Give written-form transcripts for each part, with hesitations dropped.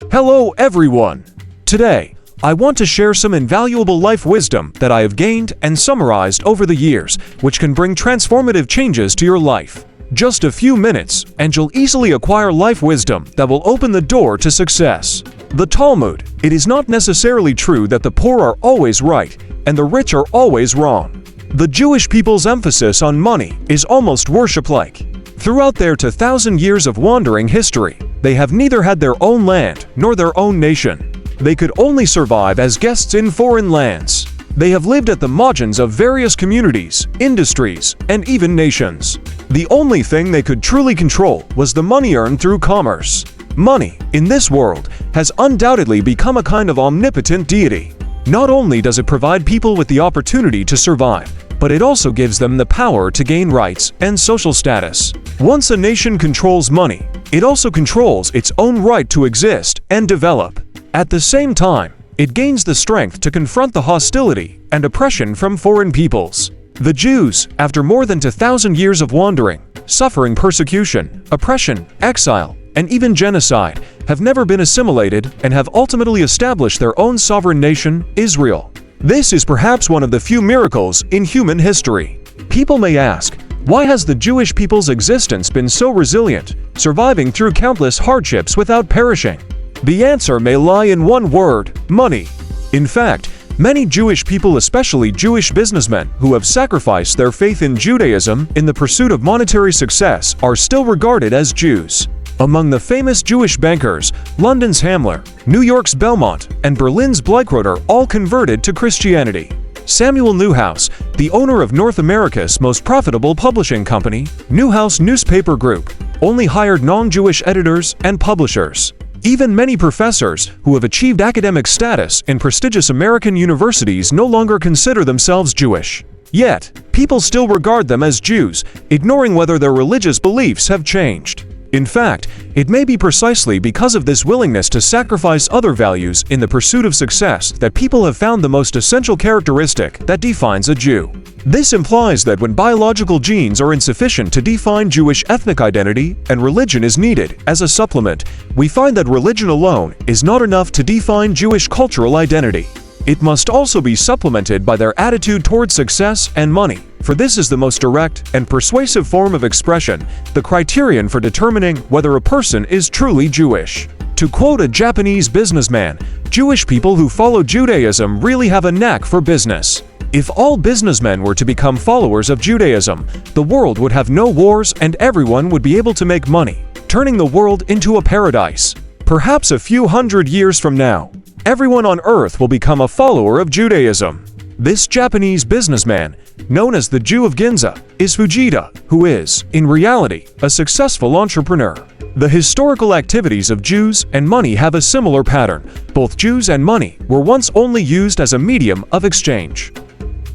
Hello everyone! Today, I want to share some invaluable life wisdom that I have gained and summarized over the years, which can bring transformative changes to your life. Just a few minutes, and you'll easily acquire life wisdom that will open the door to success. The Talmud: it is not necessarily true that the poor are always right, and the rich are always wrong. The Jewish people's emphasis on money is almost worship-like. Throughout their 2,000 years of wandering history, they have neither had their own land nor their own nation. They could only survive as guests in foreign lands. They have lived at the margins of various communities, industries, and even nations. The only thing they could truly control was the money earned through commerce. Money, in this world, has undoubtedly become a kind of omnipotent deity. Not only does it provide people with the opportunity to survive, but it also gives them the power to gain rights and social status. Once a nation controls money, it also controls its own right to exist and develop. At the same time, it gains the strength to confront the hostility and oppression from foreign peoples. The Jews, after more than 2,000 years of wandering, suffering persecution, oppression, exile, and even genocide, have never been assimilated and have ultimately established their own sovereign nation, Israel. This is perhaps one of the few miracles in human history. People may ask, why has the Jewish people's existence been so resilient, surviving through countless hardships without perishing? The answer may lie in one word: money. In fact, many Jewish people, especially Jewish businessmen who have sacrificed their faith in Judaism in the pursuit of monetary success, are still regarded as Jews. Among the famous Jewish bankers, London's Hamler, New York's Belmont, and Berlin's Bleichroeder all converted to Christianity. Samuel Newhouse, the owner of North America's most profitable publishing company, Newhouse Newspaper Group, only hired non-Jewish editors and publishers. Even many professors who have achieved academic status in prestigious American universities no longer consider themselves Jewish. Yet, people still regard them as Jews, ignoring whether their religious beliefs have changed. In fact, it may be precisely because of this willingness to sacrifice other values in the pursuit of success that people have found the most essential characteristic that defines a Jew. This implies that when biological genes are insufficient to define Jewish ethnic identity and religion is needed as a supplement, we find that religion alone is not enough to define Jewish cultural identity. It must also be supplemented by their attitude toward success and money, for this is the most direct and persuasive form of expression, the criterion for determining whether a person is truly Jewish. To quote a Japanese businessman, Jewish people who follow Judaism really have a knack for business. If all businessmen were to become followers of Judaism, the world would have no wars and everyone would be able to make money, turning the world into a paradise. Perhaps a few hundred years from now, everyone on earth will become a follower of Judaism. This Japanese businessman, known as the Jew of Ginza, is Fujita, who is, in reality, a successful entrepreneur. The historical activities of Jews and money have a similar pattern. Both Jews and money were once only used as a medium of exchange.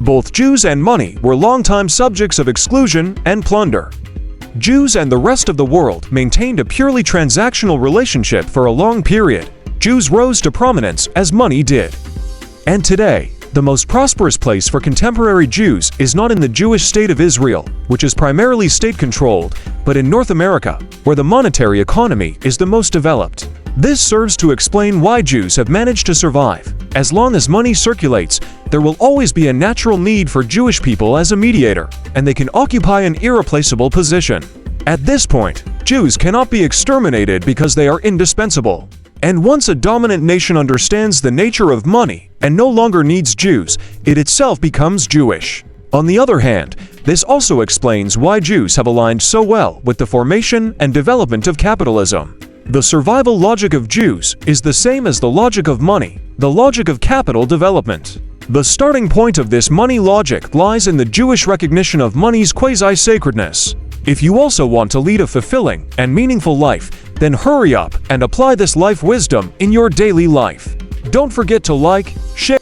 Both Jews and money were longtime subjects of exclusion and plunder. Jews and the rest of the world maintained a purely transactional relationship for a long period. Jews rose to prominence as money did. And today, the most prosperous place for contemporary Jews is not in the Jewish state of Israel, which is primarily state-controlled, but in North America, where the monetary economy is the most developed. This serves to explain why Jews have managed to survive. As long as money circulates, there will always be a natural need for Jewish people as a mediator, and they can occupy an irreplaceable position. At this point, Jews cannot be exterminated because they are indispensable. And once a dominant nation understands the nature of money and no longer needs Jews, it itself becomes Jewish. On the other hand, this also explains why Jews have aligned so well with the formation and development of capitalism. The survival logic of Jews is the same as the logic of money, the logic of capital development. The starting point of this money logic lies in the Jewish recognition of money's quasi-sacredness. If you also want to lead a fulfilling and meaningful life, then hurry up and apply this life wisdom in your daily life. Don't forget to like, share,